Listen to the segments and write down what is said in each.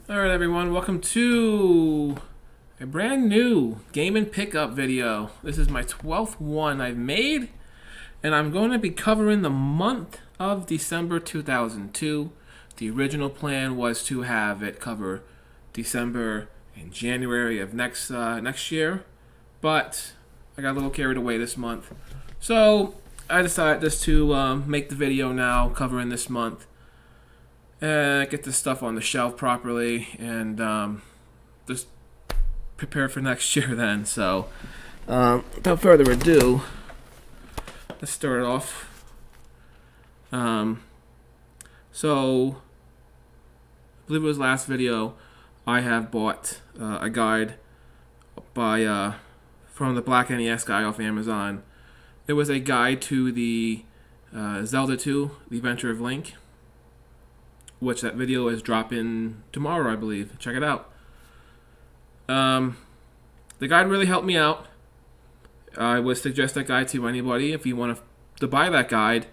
Alright everyone, welcome to a brand new game and pickup video. This is my 12th one I've made, and I'm going to be covering the month of December 2002. The original plan was to have it cover December and January of next year, but I got a little carried away this month. So I decided just to make the video now covering this month. Get this stuff on the shelf properly, and just prepare for next year then. So, without further ado, let's start off. So, I believe it was last video, I have bought a guide by from the Black NES guy off Amazon. It was a guide to the Zelda 2, The Adventure of Link, which that video is dropping tomorrow, I believe. Check it out. The guide really helped me out. I would suggest that guide to anybody if you want to buy that guide.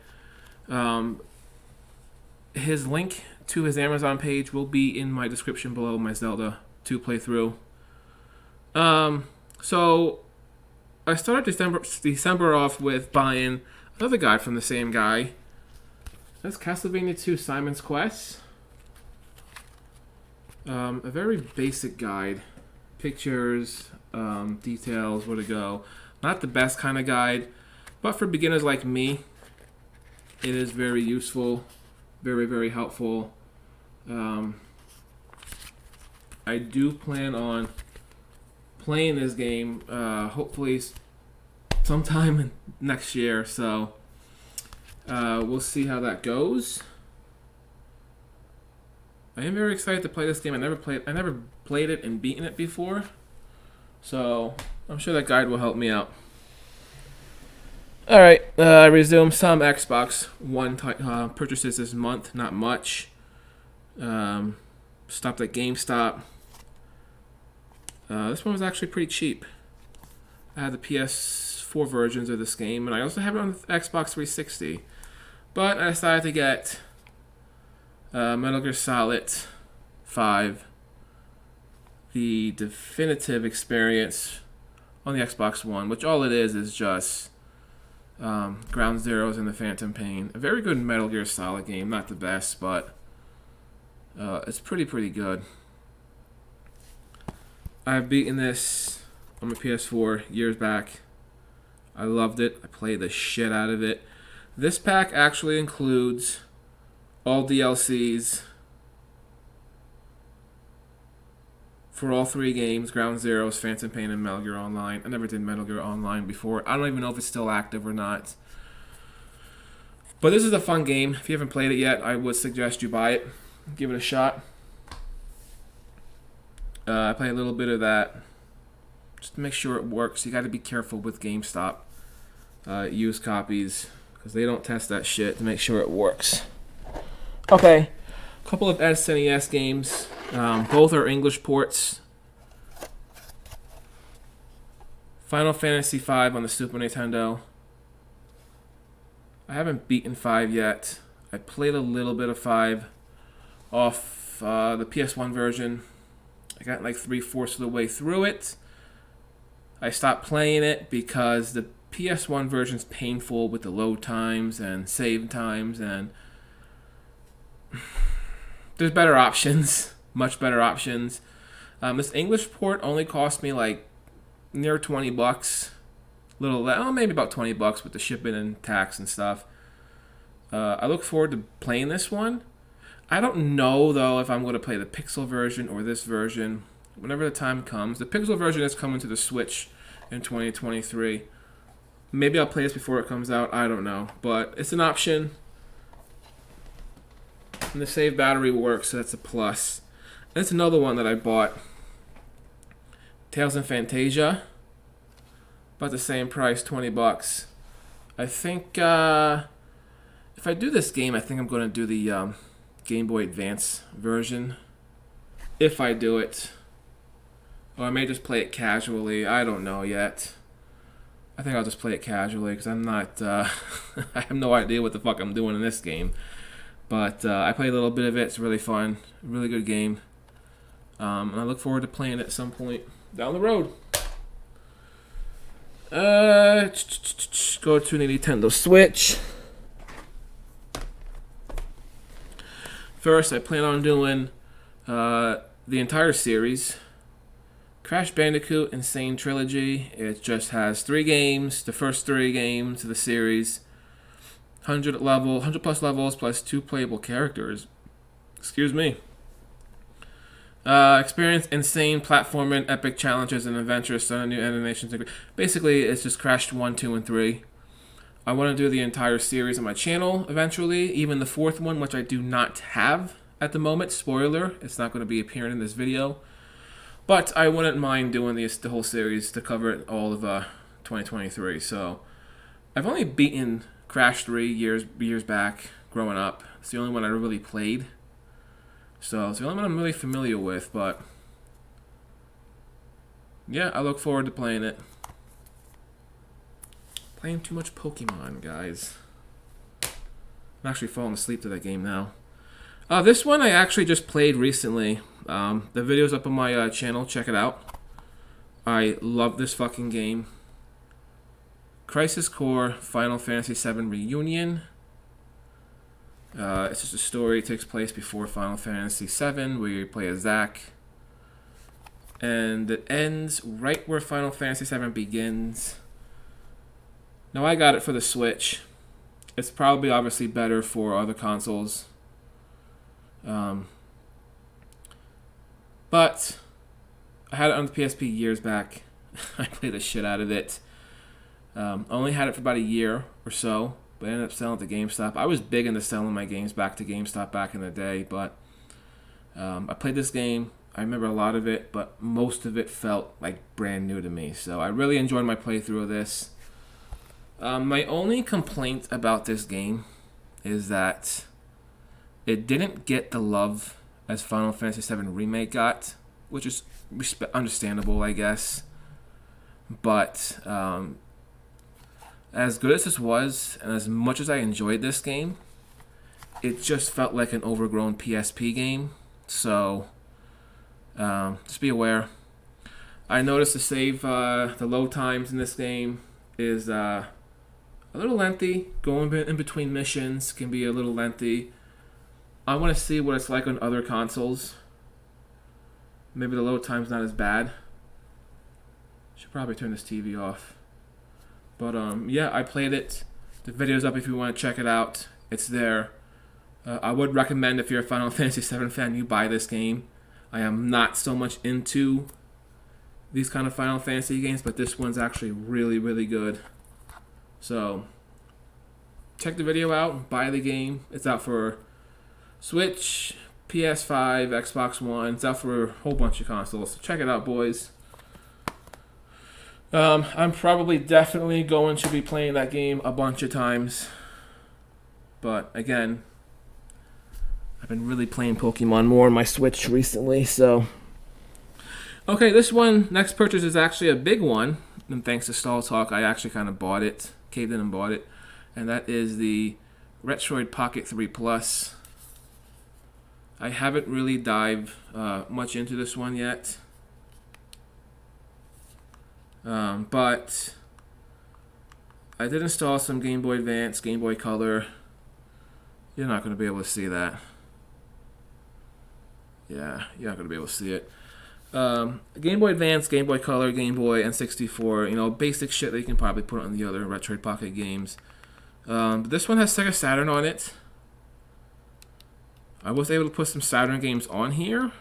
His link to his Amazon page will be in my description below my Zelda 2 playthrough. So I started December off with buying another guide from the same guy. That's Castlevania 2 Simon's Quest. A very basic guide. Pictures, details, where to go. Not the best kind of guide, but for beginners like me, it is very useful, very, very helpful. I do plan on playing this game, hopefully sometime next year, so we'll see how that goes. I am very excited to play this game. I never played it and beaten it before, so I'm sure that guide will help me out. All right, resume some Xbox One purchases this month. Not much. Stopped at GameStop. This one was actually pretty cheap. I had the PS4 versions of this game, and I also have it on the Xbox 360. But I decided to get Metal Gear Solid 5, the definitive experience on the Xbox One, which all it is just Ground Zeroes and the Phantom Pain. A very good Metal Gear Solid game, not the best, but it's pretty good. I've beaten this on my PS4 years back. I loved it. I played the shit out of it. This pack actually includes all DLCs for all three games: Ground Zeroes, Phantom Pain, and Metal Gear Online. I never did Metal Gear Online before. I don't even know if it's still active or not. But this is a fun game. If you haven't played it yet, I would suggest you buy it. Give it a shot. I play a little bit of that just to make sure it works. You got to be careful with GameStop used copies, because they don't test that shit to make sure it works. Okay, a couple of SNES games. Both are English ports. Final Fantasy V on the Super Nintendo. I haven't beaten 5 yet. I played a little bit of 5 off the PS1 version. I got like 3/4 of the way through it. I stopped playing it because the PS1 version's painful with the load times and save times, and there's better options, much better options. This English port only cost me like near $20, maybe about $20 with the shipping and tax and stuff. I look forward to playing this one. I don't know though if I'm going to play the Pixel version or this version whenever the time comes. The Pixel version is coming to the Switch in 2023. Maybe I'll play this before it comes out. I don't know, but it's an option. And the save battery works, so that's a plus. And it's another one that I bought. Tales of Fantasia. About the same price, $20. I think if I do this game, I think I'm going to do the Game Boy Advance version. If I do it. Or I may just play it casually. I don't know yet. I think I'll just play it casually because I'm not... I have no idea what the fuck I'm doing in this game. But I played a little bit of it. It's really fun. Really good game. And I look forward to playing it at some point down the road. Go to the Nintendo Switch. First, I plan on doing the entire series. Crash Bandicoot Insane Trilogy. It just has 3 games, the first 3 games of the series. 100 plus levels plus 2 playable characters. Excuse me. Experience insane platforming, epic challenges, and adventures on new animations. Basically, it's just Crash 1, 2, and 3. I want to do the entire series on my channel eventually, even the 4th one, which I do not have at the moment. Spoiler, it's not going to be appearing in this video. But I wouldn't mind doing the whole series to cover all of 2023. So I've only beaten Crash 3 years back growing up. It's the only one I really played. So it's the only one I'm really familiar with, but yeah, I look forward to playing it. Playing too much Pokemon, guys. I'm actually falling asleep to that game now. This one I actually just played recently. The video's up on my channel. Check it out. I love this fucking game. Crisis Core Final Fantasy VII Reunion. It's just a story. It takes place before Final Fantasy VII, where you play as Zack. And it ends right where Final Fantasy VII begins. Now, I got it for the Switch. It's probably obviously better for other consoles. But I had it on the PSP years back. I played the shit out of it. I only had it for about a year or so, but I ended up selling it to GameStop. I was big into selling my games back to GameStop back in the day, but I played this game. I remember a lot of it, but most of it felt like brand new to me. So I really enjoyed my playthrough of this. My only complaint about this game is that it didn't get the love as Final Fantasy VII Remake got, which is understandable, I guess. But as good as this was, and as much as I enjoyed this game, it just felt like an overgrown PSP game. So just be aware. I noticed the save, the load times in this game is a little lengthy. Going in between missions can be a little lengthy. I want to see what it's like on other consoles. Maybe the load time's not as bad. Should probably turn this TV off. But yeah, I played it. The video's up if you want to check it out. It's there. I would recommend, if you're a Final Fantasy VII fan, you buy this game. I am not so much into these kind of Final Fantasy games, but this one's actually really, really good. So check the video out. Buy the game. It's out for Switch, PS5, Xbox One. It's out for a whole bunch of consoles. So check it out, boys. I'm probably definitely going to be playing that game a bunch of times. But again, I've been really playing Pokemon more on my Switch recently, so. Okay, this one, next purchase, is actually a big one. And thanks to Stall Talk, I actually kind of bought it, caved in and bought it. And that is the Retroid Pocket 3 Plus. I haven't really dived much into this one yet. But I did install some Game Boy Advance, Game Boy Color. You're not going to be able to see that. Yeah, you're not going to be able to see it. Game Boy Advance, Game Boy Color, Game Boy, and 64. You know, basic shit that you can probably put on the other Retroid Pocket games. But this one has Sega Saturn on it. I was able to put some Saturn games on here.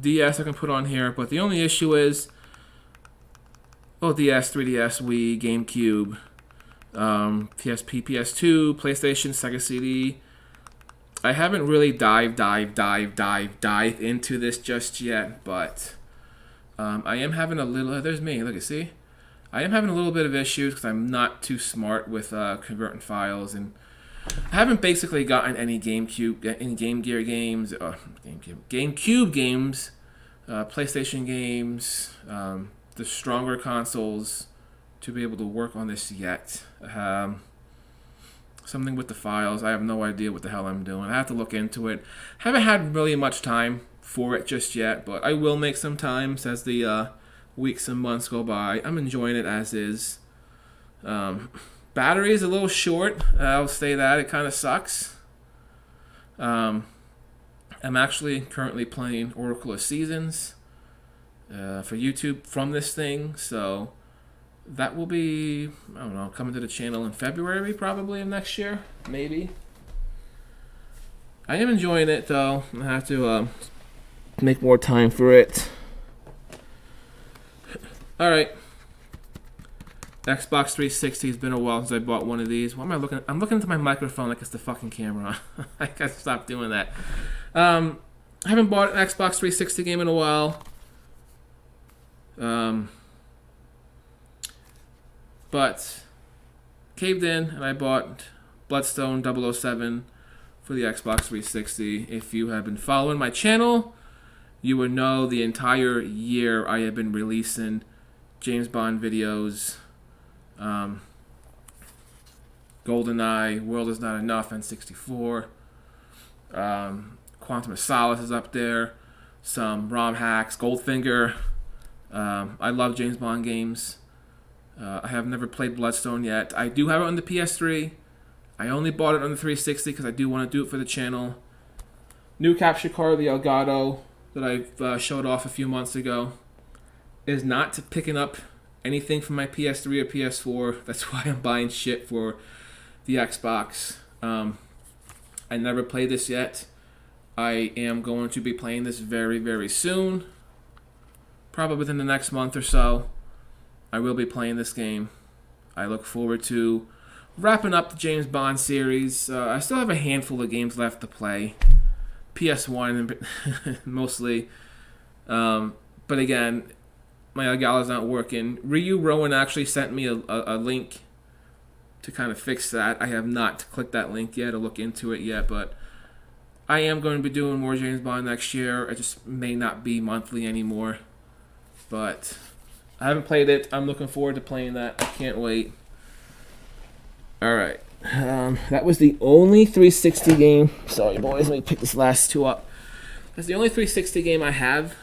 DS I can put on here, but the only issue is, DS, 3DS, Wii, GameCube, PSP, PS2, PlayStation, Sega CD. I haven't really dived into this just yet, but I am having a little. There's me. Look, you see, I am having a little bit of issues because I'm not too smart with converting files, and I haven't basically gotten any Game Gear games, GameCube games, PlayStation games, the stronger consoles to be able to work on this yet. Something with the files. I have no idea what the hell I'm doing. I have to look into it. Haven't had really much time for it just yet, but I will make some time as the weeks and months go by. I'm enjoying it as is. Battery is a little short. I'll say that. It kind of sucks. I'm actually currently playing Oracle of Seasons for YouTube from this thing, so that will be, I don't know, coming to the channel in February probably of next year, maybe. I am enjoying it though. I have to make more time for it. Alright. Xbox 360 has been a while since I bought one of these. Why am I looking? I'm looking into my microphone like it's the fucking camera. I gotta stop doing that. I haven't bought an Xbox 360 game in a while. But caved in and I bought Bloodstone 007 for the Xbox 360. If you have been following my channel, you would know the entire year I have been releasing James Bond videos. GoldenEye, World Is Not Enough, N64. Quantum of Solace is up there. Some ROM hacks, Goldfinger. I love James Bond games. I have never played Bloodstone yet. I do have it on the PS3. I only bought it on the 360 because I do want to do it for the channel. New capture card, the Elgato, that I showed off a few months ago, is not picking up anything from my PS3 or PS4. That's why I'm buying shit for the Xbox. I never played this yet. I am going to be playing this very, very soon. Probably within the next month or so. I will be playing this game. I look forward to wrapping up the James Bond series. I still have a handful of games left to play. PS1 mostly. But again, my Elgato's not working. Ryu Rowan actually sent me a link to kind of fix that. I have not clicked that link yet or look into it yet, but I am going to be doing more James Bond next year. It just may not be monthly anymore. But I haven't played it. I'm looking forward to playing that. I can't wait. Alright. That was the only 360 game. Sorry, boys. Let me pick this last two up. That's the only 360 game I have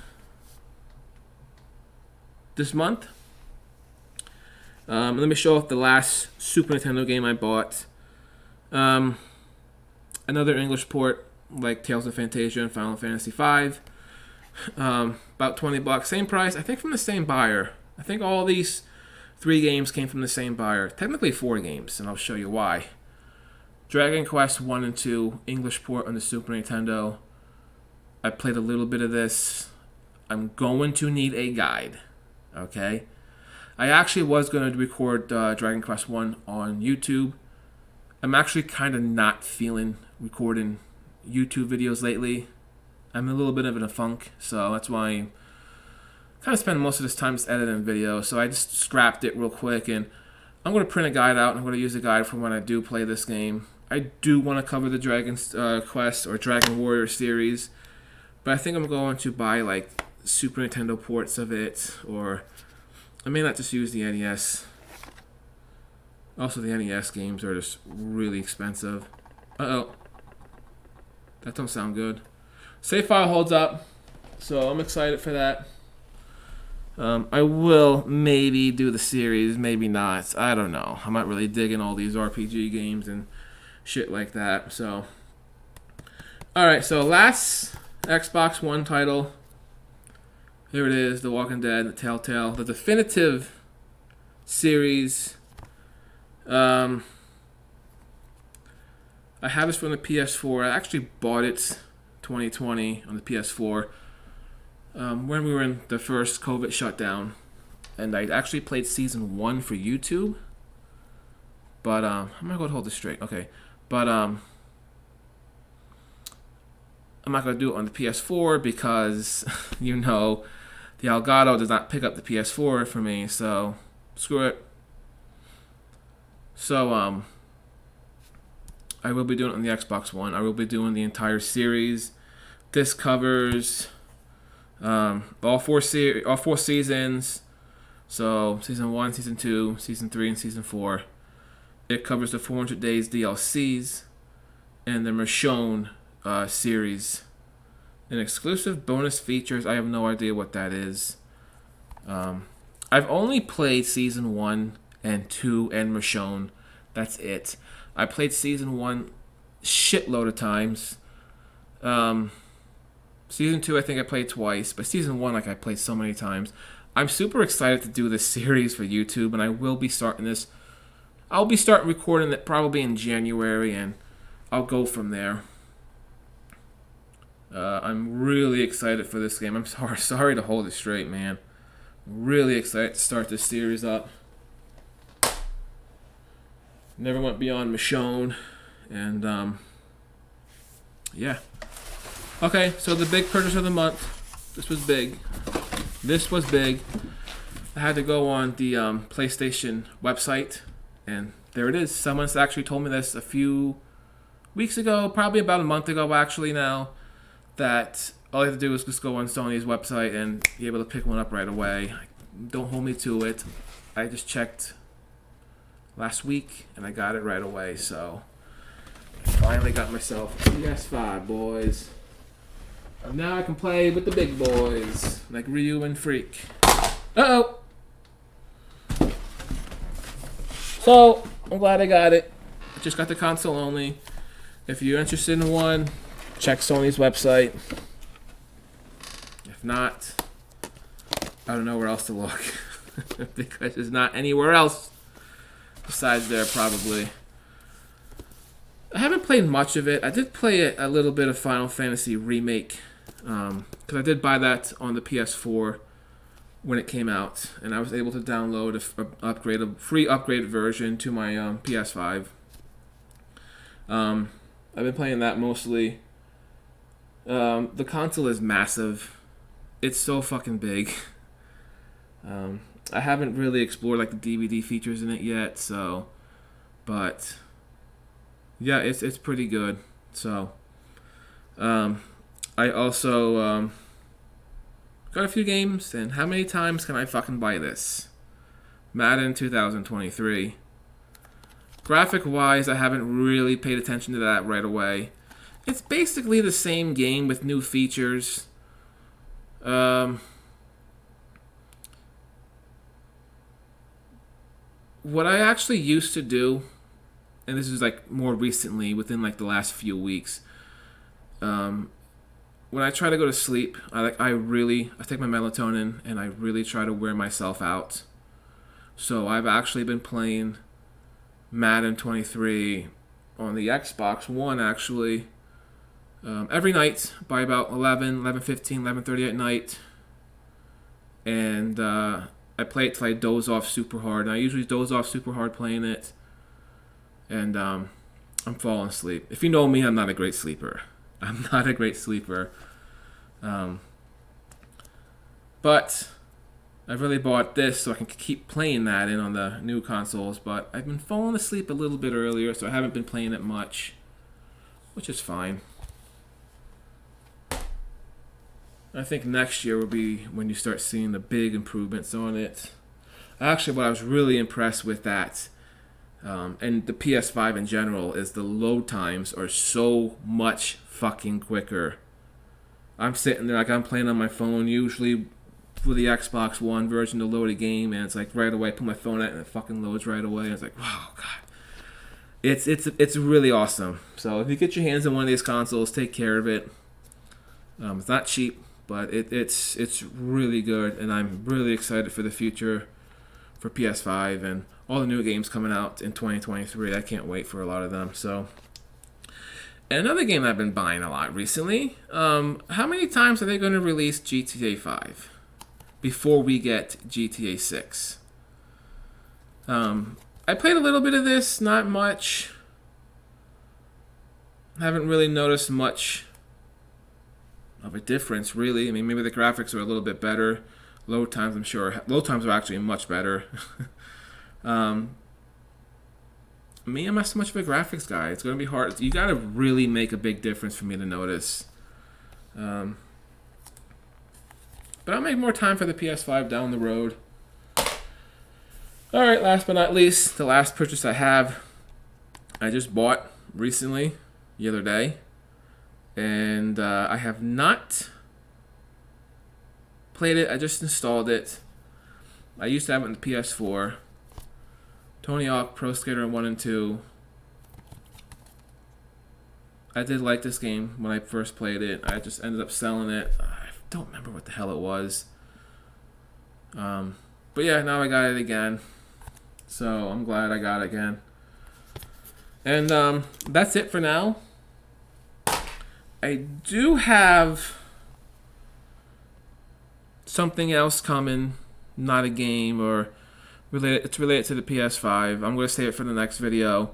this month. Let me show off the last Super Nintendo game I bought. Another English port like Tales of Phantasia and Final Fantasy V. About $20, same price. I think from the same buyer. I think all these 3 games came from the same buyer. Technically 4 games, and I'll show you why. Dragon Quest 1 and 2, English port on the Super Nintendo. I played a little bit of this. I'm going to need a guide. Okay? I actually was going to record Dragon Quest 1 on YouTube. I'm actually kind of not feeling recording YouTube videos lately. I'm a little bit of in a funk, so that's why I kind of spend most of this time just editing videos. So I just scrapped it real quick, and I'm going to print a guide out, and I'm going to use a guide for when I do play this game. I do want to cover the Dragon Quest or Dragon Warrior series, but I think I'm going to buy like Super Nintendo ports of it, or I may not just use the NES. Also, the NES games are just really expensive. Uh-oh. That don't sound good. Save file holds up, so I'm excited for that. I will maybe do the series, maybe not. I don't know. I'm not really digging all these RPG games and shit like that. So, alright, so last Xbox One title. Here it is, The Walking Dead, the Telltale, the definitive series. I have this from the PS4. I actually bought it 2020 on the PS4 when we were in the first COVID shutdown, and I actually played season 1 for YouTube. But I'm gonna go hold this straight. Okay, but I'm not gonna do it on the PS4 because you know the Elgato does not pick up the PS4 for me. So screw it. So I will be doing it on the Xbox One. I will be doing the entire series. This covers all four seasons. So season 1, season 2, season 3, and season 4. It covers the 400 Days DLCs and the Michonne series. And exclusive bonus features, I have no idea what that is. I've only played Season 1 and 2 and Michonne. That's it. I played Season 1 shitload of times. Season 2 I think I played twice, but Season 1 like I played so many times. I'm super excited to do this series for YouTube, and I will be starting this. I'll be starting recording it probably in January, and I'll go from there. I'm really excited for this game. I'm sorry to hold it straight, man. Really excited to start this series up. Never went beyond Michonne, and yeah. Okay, so the big purchase of the month. This was big. This was big. I had to go on the PlayStation website, and there it is. Someone's actually told me this a few weeks ago, probably about a month ago actually now, that all I have to do is just go on Sony's website and be able to pick one up right away. Don't hold me to it. I just checked last week, and I got it right away, so I finally got myself a PS5, boys. And now I can play with the big boys, like Ryu and Freak. Uh-oh! So, I'm glad I got it. Just got the console only. If you're interested in one, check Sony's website. If not, I don't know where else to look. Because there's not anywhere else besides there, probably. I haven't played much of it. I did play a little bit of Final Fantasy Remake. Because I did buy that on the PS4 when it came out, and I was able to download a free upgraded version to my PS5. I've been playing that mostly. The console is massive. It's so fucking big. I haven't really explored like the DVD features in it yet, so, but yeah, it's pretty good. So, I also got a few games, and how many times can I fucking buy this? Madden 2023. Graphic-wise, I haven't really paid attention to that right away. It's basically the same game with new features. What I actually used to do, and this is like more recently, within like the last few weeks, when I try to go to sleep, I take my melatonin and I really try to wear myself out. So I've actually been playing Madden 23 on the Xbox One actually every night by about 11:15, 11:30 at night. And I play it till I doze off super hard. And I usually doze off super hard playing it. And I'm falling asleep. If you know me, I'm not a great sleeper. I'm not a great sleeper. But I've really bought this so I can keep playing that in on the new consoles. But I've been falling asleep a little bit earlier, so I haven't been playing it much, which is fine. I think next year will be when you start seeing the big improvements on it. Actually, what I was really impressed with that, and the PS5 in general, is the load times are so much fucking quicker. I'm sitting there like I'm playing on my phone, usually for the Xbox One version to load a game, and it's like right away, I put my phone out and it fucking loads right away. And it's like, wow, God. It's really awesome. So if you get your hands on one of these consoles, take care of it. It's not cheap, but it's really good, and I'm really excited for the future for PS5 and all the new games coming out in 2023. I can't wait for a lot of them. So, and another game I've been buying a lot recently. How many times are they going to release GTA 5 before we get GTA 6? I played a little bit of this, not much. Haven't really noticed much of a difference, really. I mean, maybe the graphics are a little bit better. Load times, I'm sure. Load times are actually much better. Me, I'm not so much of a graphics guy. It's going to be hard. You got to really make a big difference for me to notice. But I'll make more time for the PS5 down the road. Alright, last but not least, the last purchase I have. I just bought recently, the other day, and I have not played it. I just installed it. I used to have it on the PS4. Tony Hawk Pro Skater 1 and 2. I did like this game when I first played it. I just ended up selling it. I don't remember what the hell it was. But yeah, now I got it again. So I'm glad I got it again. And that's it for now. I do have something else coming, not a game or related. It's related to the PS5. I'm going to save it for the next video.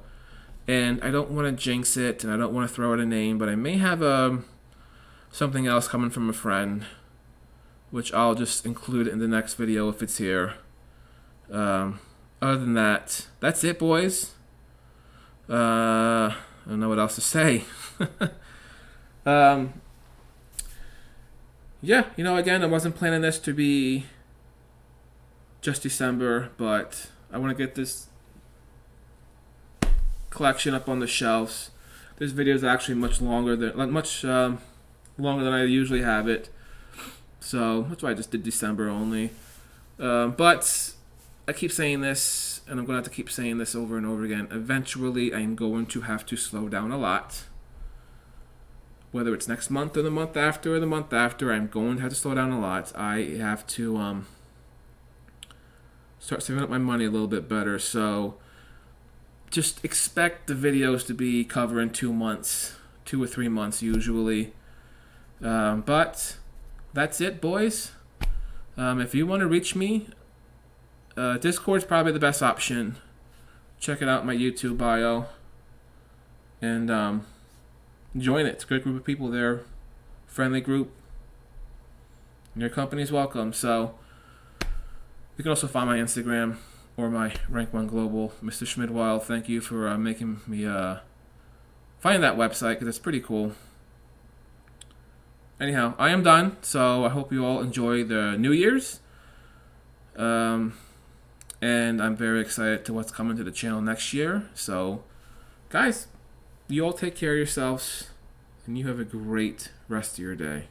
And I don't want to jinx it, and I don't want to throw out a name, but I may have something else coming from a friend, which I'll just include in the next video if it's here. Other than that, that's it, boys. I don't know what else to say. Yeah, again, I wasn't planning this to be just December, but I want to get this collection up on the shelves. This video is actually much longer than I usually have it, so that's why I just did December only. But I keep saying this, and I'm going to have to keep saying this over and over again. Eventually, I'm going to have to slow down a lot. Whether it's next month or the month after, I'm going to have to slow down a lot. I have to start saving up my money a little bit better. So just expect the videos to be covering 2 months, 2 or 3 months usually. But that's it, boys. If you want to reach me, Discord's probably the best option. Check it out in my YouTube bio. And join it. It's a great group of people there. Friendly group. And your company's welcome. So you can also find my Instagram or my Rank 1 Global. Mr. Schmidwild, thank you for making me find that website, because it's pretty cool. Anyhow, I am done. So I hope you all enjoy the New Year's. And I'm very excited to what's coming to the channel next year. So, guys, you all take care of yourselves, and you have a great rest of your day.